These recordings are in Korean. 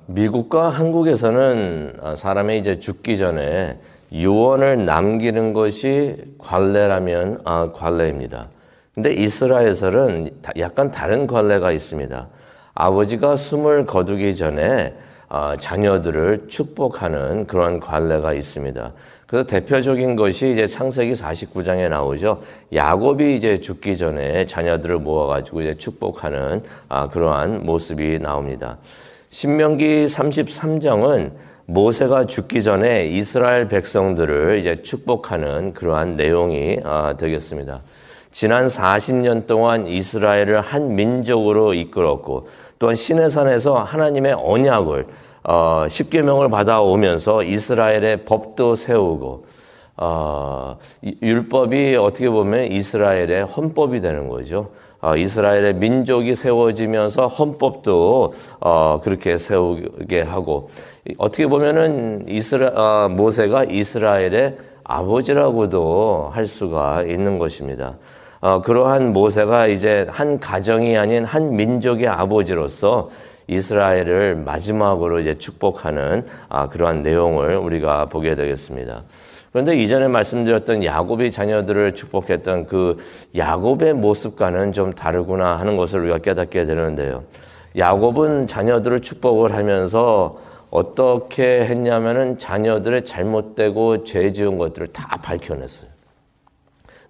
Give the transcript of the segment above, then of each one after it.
미국과 한국에서는 사람이 이제 죽기 전에 유언을 남기는 것이 관례라면 관례입니다. 근데 이스라엘에서는 약간 다른 관례가 있습니다. 아버지가 숨을 거두기 전에 자녀들을 축복하는 그런 관례가 있습니다. 그래서 대표적인 것이 이제 창세기 49장에 나오죠. 야곱이 이제 죽기 전에 자녀들을 모아가지고 이제 축복하는 그러한 모습이 나옵니다. 신명기 33장은 모세가 죽기 전에 이스라엘 백성들을 이제 축복하는 그러한 내용이 되겠습니다. 지난 40년 동안 이스라엘을 한 민족으로 이끌었고 또한 시내산에서 하나님의 언약을 십계명을 받아오면서 이스라엘의 법도 세우고 율법이 어떻게 보면 이스라엘의 헌법이 되는 거죠. 이스라엘의 민족이 세워지면서 헌법도 그렇게 세우게 하고 어떻게 보면은 모세가 이스라엘의 아버지라고도 할 수가 있는 것입니다. 그러한 모세가 이제 한 가정이 아닌 한 민족의 아버지로서 이스라엘을 마지막으로 이제 축복하는 그러한 내용을 우리가 보게 되겠습니다. 그런데 이전에 말씀드렸던 야곱의 자녀들을 축복했던 그 야곱의 모습과는 좀 다르구나 하는 것을 우리가 깨닫게 되는데요. 야곱은 자녀들을 축복을 하면서 어떻게 했냐면은 자녀들의 잘못되고 죄 지은 것들을 다 밝혀냈어요.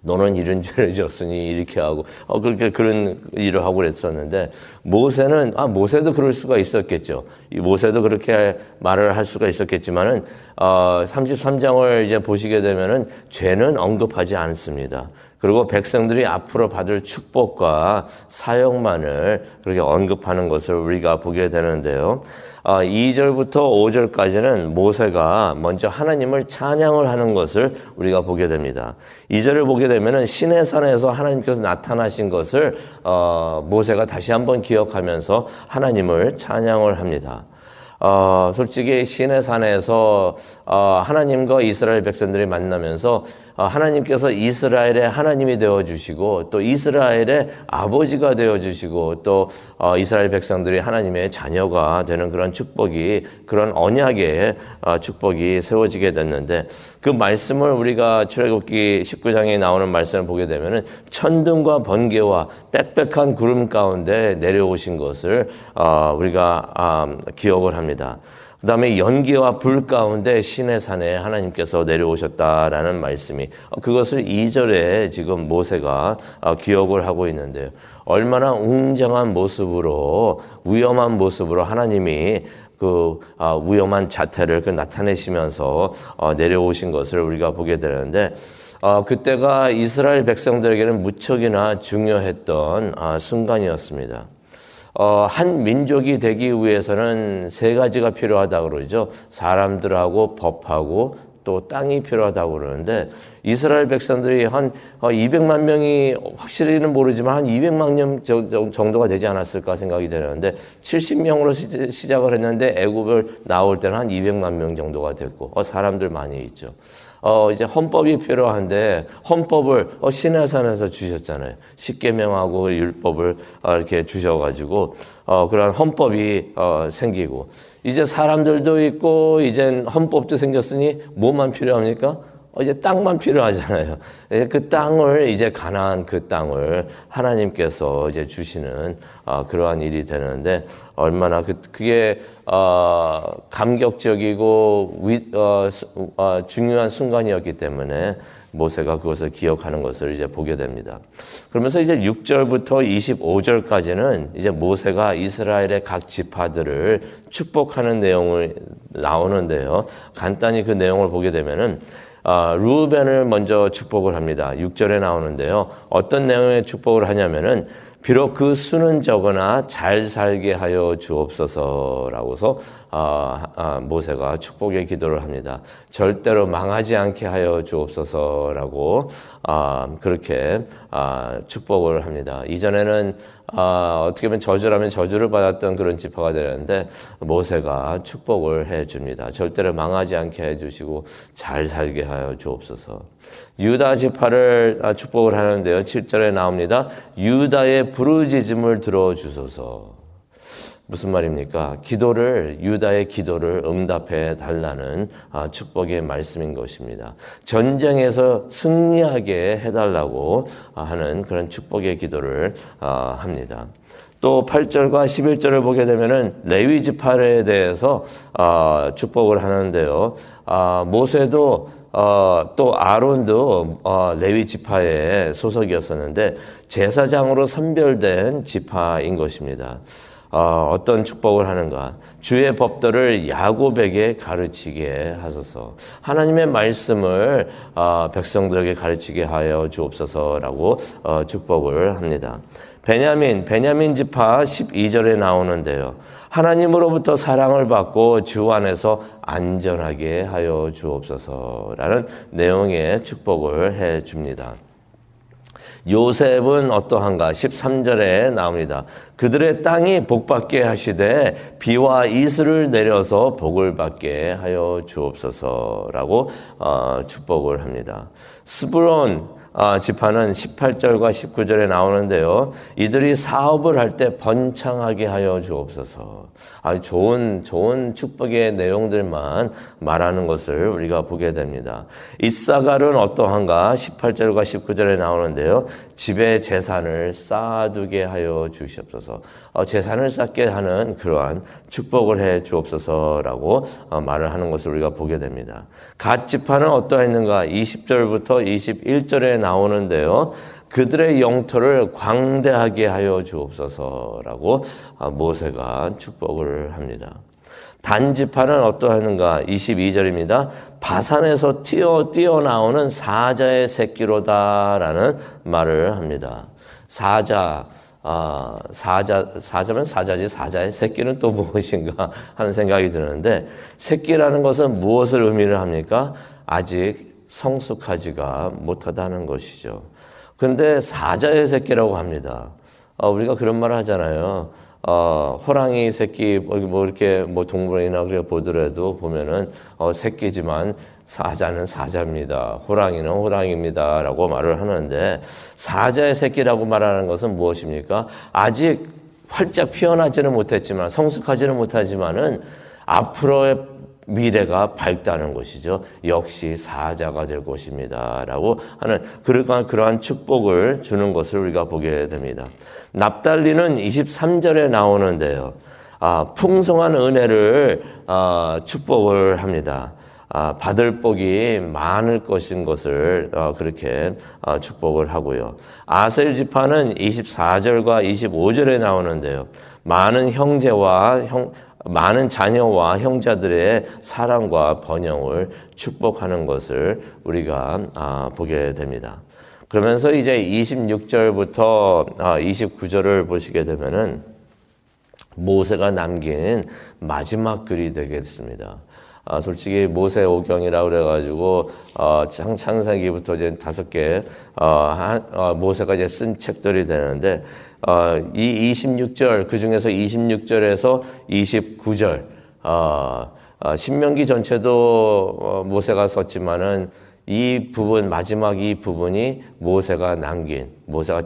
너는 이런 죄를 지었으니 이렇게 하고 그렇게 그런 일을 하고 그랬었는데 모세도 그럴 수가 있었겠죠. 이 모세도 그렇게 말을 할 수가 있었겠지만은 33장을 이제 보시게 되면은 죄는 언급하지 않습니다. 그리고 백성들이 앞으로 받을 축복과 사역만을 그렇게 언급하는 것을 우리가 보게 되는데요. 2절부터 5절까지는 모세가 먼저 하나님을 찬양을 하는 것을 우리가 보게 됩니다. 2절을 보게 되면은 시내산에서 하나님께서 나타나신 것을 모세가 다시 한번 기억하면서 하나님을 찬양을 합니다. 솔직히 시내산에서 하나님과 이스라엘 백성들이 만나면서 하나님께서 이스라엘의 하나님이 되어주시고 또 이스라엘의 아버지가 되어주시고 또 이스라엘 백성들이 하나님의 자녀가 되는 그런 축복이 그런 언약의 축복이 세워지게 됐는데 그 말씀을 우리가 출애굽기 19장에 나오는 말씀을 보게 되면은 천둥과 번개와 빽빽한 구름 가운데 내려오신 것을 우리가 기억을 합니다. 그 다음에 연기와 불 가운데 시내산에 하나님께서 내려오셨다라는 말씀이 그것을 2절에 지금 모세가 기억을 하고 있는데요. 얼마나 웅장한 모습으로 위험한 모습으로 하나님이 그 위험한 자태를 나타내시면서 내려오신 것을 우리가 보게 되는데 그때가 이스라엘 백성들에게는 무척이나 중요했던 순간이었습니다. 한 민족이 되기 위해서는 세 가지가 필요하다고 그러죠. 사람들하고 법하고 또 땅이 필요하다고 그러는데 이스라엘 백성들이 한 200만 명이 확실히는 모르지만 한 200만 명 정도가 되지 않았을까 생각이 되는데 70명으로 시작을 했는데 애굽을 나올 때는 한 200만 명 정도가 됐고 사람들 많이 있죠. 이제 헌법이 필요한데 헌법을 시내산에서 주셨잖아요. 십계명하고 율법을 이렇게 주셔가지고 그런 헌법이 생기고 이제 사람들도 있고 이제 헌법도 생겼으니 뭐만 필요합니까? 이제 땅만 필요하잖아요. 그 땅을 이제 가나안 그 땅을 하나님께서 이제 주시는 그러한 일이 되는데 얼마나 그게 감격적이고 중요한 순간이었기 때문에 모세가 그것을 기억하는 것을 이제 보게 됩니다. 그러면서 이제 6절부터 25절까지는 이제 모세가 이스라엘의 각 지파들을 축복하는 내용을 나오는데요. 간단히 그 내용을 보게 되면은 르우벤을 먼저 축복을 합니다. 6절에 나오는데요. 어떤 내용의 축복을 하냐면은 비록 그 수는 적으나 잘 살게 하여 주옵소서라고서 모세가 축복의 기도를 합니다. 절대로 망하지 않게 하여 주옵소서라고 그렇게 축복을 합니다. 이전에는 어떻게 보면 저주라면 저주를 받았던 그런 지파가 되는데 모세가 축복을 해줍니다. 절대로 망하지 않게 해주시고 잘 살게 하여 주옵소서. 유다 지파를 축복을 하는데요. 7절에 나옵니다. 유다의 부르짖음을 들어주소서. 무슨 말입니까? 유다의 기도를 응답해 달라는 축복의 말씀인 것입니다. 전쟁에서 승리하게 해달라고 하는 그런 축복의 기도를 합니다. 또 8절과 11절을 보게 되면은 레위 지파에 대해서 축복을 하는데요. 모세도 또 아론도 레위 지파의 소속이었었는데 제사장으로 선별된 지파인 것입니다. 어떤 축복을 하는가? 주의 법도를 야곱에게 가르치게 하소서. 하나님의 말씀을 백성들에게 가르치게 하여 주옵소서라고 축복을 합니다. 베냐민 지파 12절에 나오는데요. 하나님으로부터 사랑을 받고 주 안에서 안전하게 하여 주옵소서라는 내용의 축복을 해 줍니다. 요셉은 어떠한가? 13절에 나옵니다. 그들의 땅이 복받게 하시되 비와 이슬을 내려서 복을 받게 하여 주옵소서라고 축복을 합니다. 스브론 지파는 18절과 19절에 나오는데요. 이들이 사업을 할 때 번창하게 하여 주옵소서. 아주 좋은 축복의 내용들만 말하는 것을 우리가 보게 됩니다. 이사갈은 어떠한가? 18절과 19절에 나오는데요. 집에 재산을 쌓아두게 하여 주시옵소서. 재산을 쌓게 하는 그러한 축복을 해 주옵소서라고 말을 하는 것을 우리가 보게 됩니다. 갓 지파는 어떠했는가? 20절부터 21절에 나오는데요. 그들의 영토를 광대하게 하여 주옵소서라고 모세가 축복을 합니다. 단 지파는 어떠하는가? 22절입니다. 바산에서 뛰어나오는 사자의 새끼로다라는 말을 합니다. 사자면 사자지 사자의 새끼는 또 무엇인가 하는 생각이 드는데 새끼라는 것은 무엇을 의미를 합니까? 아직 성숙하지가 못하다는 것이죠. 근데 사자의 새끼라고 합니다. 우리가 그런 말을 하잖아요. 호랑이 새끼 이렇게 동물원이나 그래 보더라도 보면은 새끼지만 사자는 사자입니다. 호랑이는 호랑이입니다라고 말을 하는데 사자의 새끼라고 말하는 것은 무엇입니까? 아직 활짝 피어나지는 못했지만 성숙하지는 못하지만은 앞으로의 미래가 밝다는 것이죠. 역시 사자가 될 것입니다. 라고 하는 그러한 축복을 주는 것을 우리가 보게 됩니다. 납달리는 23절에 나오는데요. 풍성한 은혜를 축복을 합니다. 받을 복이 많을 것인 것을 그렇게 축복을 하고요. 아셀 지파는 24절과 25절에 나오는데요. 많은 자녀와 형제들의 사랑과 번영을 축복하는 것을 우리가 보게 됩니다. 그러면서 이제 26절부터 29절을 보시게 되면은 모세가 남긴 마지막 글이 되겠습니다. 솔직히 모세 오경이라고 그래가지고 창세기부터 이제 5개 모세가 이제 쓴 책들이 되는데 이 26절 그 중에서 26절에서 29절 신명기 전체도 모세가 썼지만은 이 부분 마지막 이 부분이 모세가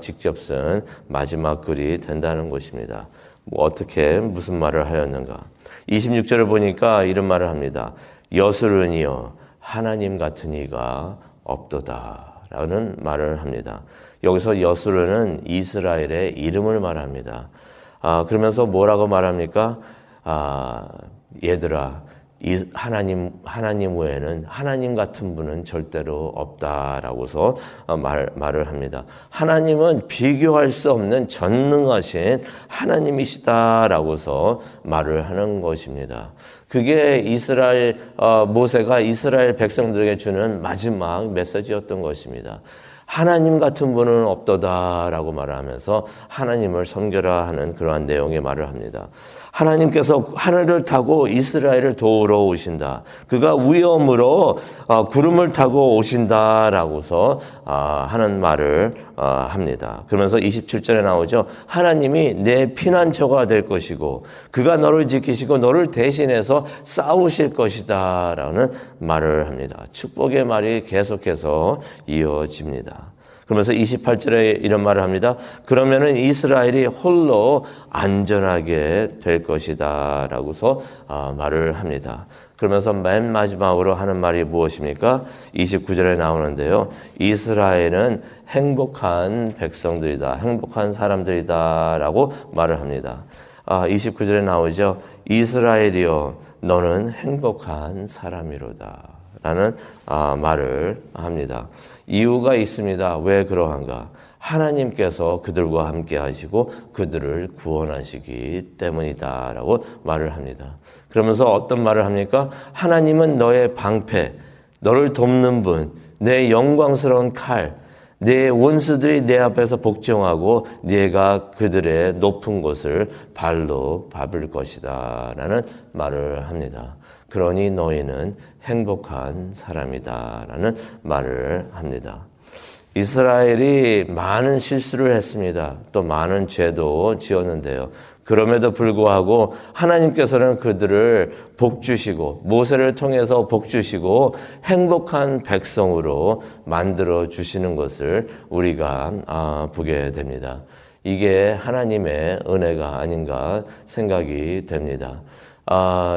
직접 쓴 마지막 글이 된다는 것입니다. 어떻게 무슨 말을 하였는가? 26절을 보니까 이런 말을 합니다. 여수르니여 하나님 같은 이가 없도다 라는 말을 합니다. 여기서 여수르는 이스라엘의 이름을 말합니다. 그러면서 뭐라고 말합니까? 얘들아 하나님 외에는 하나님 같은 분은 절대로 없다라고서 말을 합니다. 하나님은 비교할 수 없는 전능하신 하나님이시다라고서 말을 하는 것입니다. 그게 모세가 이스라엘 백성들에게 주는 마지막 메시지였던 것입니다. 하나님 같은 분은 없도다라고 말하면서 하나님을 섬겨라 하는 그러한 내용의 말을 합니다. 하나님께서 하늘을 타고 이스라엘을 도우러 오신다. 그가 위엄으로 구름을 타고 오신다라고서 하는 말을 합니다. 그러면서 27절에 나오죠. 하나님이 내 피난처가 될 것이고 그가 너를 지키시고 너를 대신해서 싸우실 것이다 라는 말을 합니다. 축복의 말이 계속해서 이어집니다. 그러면서 28절에 이런 말을 합니다. 그러면은 이스라엘이 홀로 안전하게 될 것이다 라고서 말을 합니다. 그러면서 맨 마지막으로 하는 말이 무엇입니까? 29절에 나오는데요. 이스라엘은 행복한 백성들이다. 행복한 사람들이다 라고 말을 합니다. 29절에 나오죠. 이스라엘이여 너는 행복한 사람이로다 라는 말을 합니다. 이유가 있습니다. 왜 그러한가? 하나님께서 그들과 함께 하시고 그들을 구원하시기 때문이다 라고 말을 합니다. 그러면서 어떤 말을 합니까? 하나님은 너의 방패, 너를 돕는 분, 내 영광스러운 칼, 내 원수들이 내 앞에서 복종하고 네가 그들의 높은 곳을 발로 밟을 것이다 라는 말을 합니다. 그러니 너희는 행복한 사람이다 라는 말을 합니다. 이스라엘이 많은 실수를 했습니다. 또 많은 죄도 지었는데요. 그럼에도 불구하고 하나님께서는 그들을 복주시고 모세를 통해서 복주시고 행복한 백성으로 만들어 주시는 것을 우리가 보게 됩니다. 이게 하나님의 은혜가 아닌가 생각이 됩니다.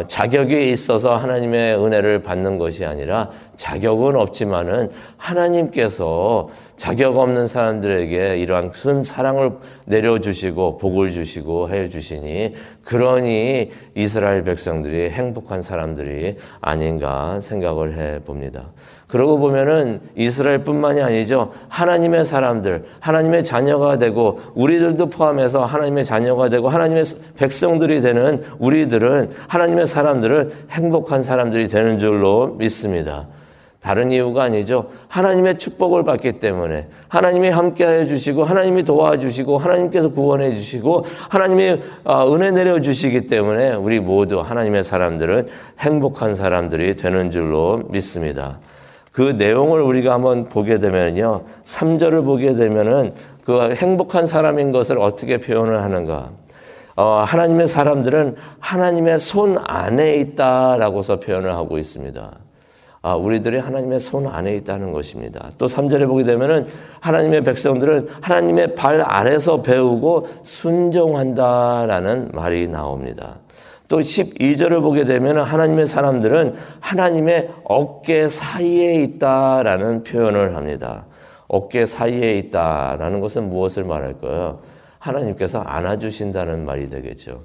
자격이 있어서 하나님의 은혜를 받는 것이 아니라 자격은 없지만은 하나님께서 자격 없는 사람들에게 이러한 큰 사랑을 내려주시고 복을 주시고 해주시니 그러니 이스라엘 백성들이 행복한 사람들이 아닌가 생각을 해봅니다. 그러고 보면은 이스라엘뿐만이 아니죠. 하나님의 사람들, 하나님의 자녀가 되고 우리들도 포함해서 하나님의 자녀가 되고 하나님의 백성들이 되는 우리들은 하나님의 사람들은 행복한 사람들이 되는 줄로 믿습니다. 다른 이유가 아니죠. 하나님의 축복을 받기 때문에 하나님이 함께하여 주시고 하나님이 도와주시고 하나님께서 구원해 주시고 하나님이 은혜 내려주시기 때문에 우리 모두 하나님의 사람들은 행복한 사람들이 되는 줄로 믿습니다. 그 내용을 우리가 한번 보게 되면요. 3절을 보게 되면은 그 행복한 사람인 것을 어떻게 표현을 하는가. 하나님의 사람들은 하나님의 손 안에 있다라고서 표현을 하고 있습니다. 우리들이 하나님의 손 안에 있다는 것입니다. 또 3절에 보게 되면은 하나님의 백성들은 하나님의 발 아래서 배우고 순종한다라는 말이 나옵니다. 또 12절을 보게 되면 하나님의 사람들은 하나님의 어깨 사이에 있다라는 표현을 합니다. 어깨 사이에 있다라는 것은 무엇을 말할까요? 하나님께서 안아주신다는 말이 되겠죠.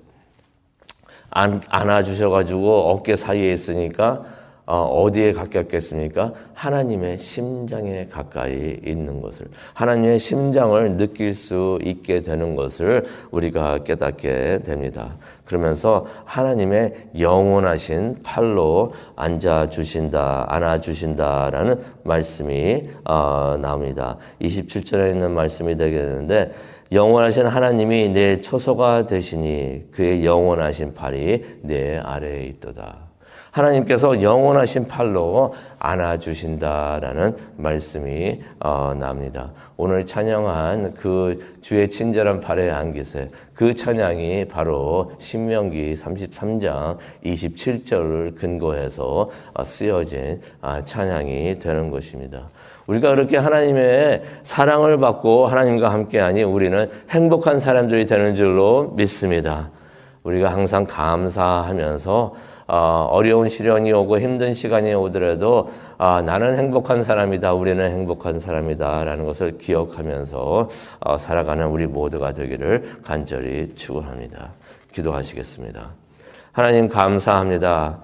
안아주셔가지고 어깨 사이에 있으니까 어디에 가깝겠습니까? 하나님의 심장에 가까이 있는 것을, 하나님의 심장을 느낄 수 있게 되는 것을 우리가 깨닫게 됩니다. 그러면서 하나님의 영원하신 팔로 안아주신다라는 말씀이 나옵니다. 27절에 있는 말씀이 되겠는데 영원하신 하나님이 내 처소가 되시니 그의 영원하신 팔이 내 아래에 있도다. 하나님께서 영원하신 팔로 안아주신다라는 말씀이 납니다. 오늘 찬양한 그 주의 친절한 팔에 안기세, 그 찬양이 바로 신명기 33장 27절을 근거해서 쓰여진 찬양이 되는 것입니다. 우리가 그렇게 하나님의 사랑을 받고 하나님과 함께하니 우리는 행복한 사람들이 되는 줄로 믿습니다. 우리가 항상 감사하면서 어려운 시련이 오고 힘든 시간이 오더라도 나는 행복한 사람이다, 우리는 행복한 사람이다 라는 것을 기억하면서 살아가는 우리 모두가 되기를 간절히 축원합니다. 기도하시겠습니다. 하나님 감사합니다.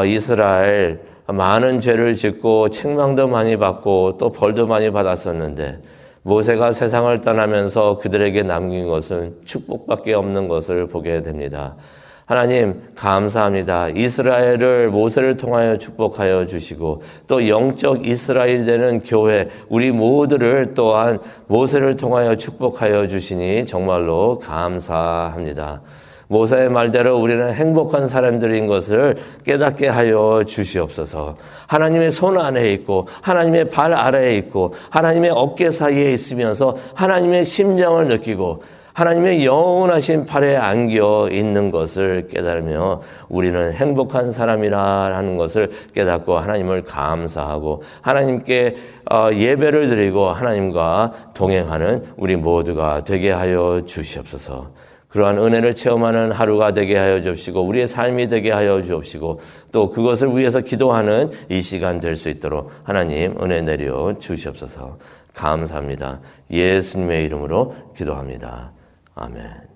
이스라엘 많은 죄를 짓고 책망도 많이 받고 또 벌도 많이 받았었는데 모세가 세상을 떠나면서 그들에게 남긴 것은 축복밖에 없는 것을 보게 됩니다. 하나님 감사합니다. 이스라엘을 모세를 통하여 축복하여 주시고 또 영적 이스라엘이 되는 교회 우리 모두를 또한 모세를 통하여 축복하여 주시니 정말로 감사합니다. 모세의 말대로 우리는 행복한 사람들인 것을 깨닫게 하여 주시옵소서. 하나님의 손 안에 있고 하나님의 발 아래에 있고 하나님의 어깨 사이에 있으면서 하나님의 심장을 느끼고 하나님의 영원하신 팔에 안겨 있는 것을 깨달으며 우리는 행복한 사람이라는 것을 깨닫고 하나님을 감사하고 하나님께 예배를 드리고 하나님과 동행하는 우리 모두가 되게 하여 주시옵소서. 그러한 은혜를 체험하는 하루가 되게 하여 주옵시고 우리의 삶이 되게 하여 주옵시고 또 그것을 위해서 기도하는 이 시간 될 수 있도록 하나님 은혜 내려 주시옵소서. 감사합니다. 예수님의 이름으로 기도합니다. 아멘.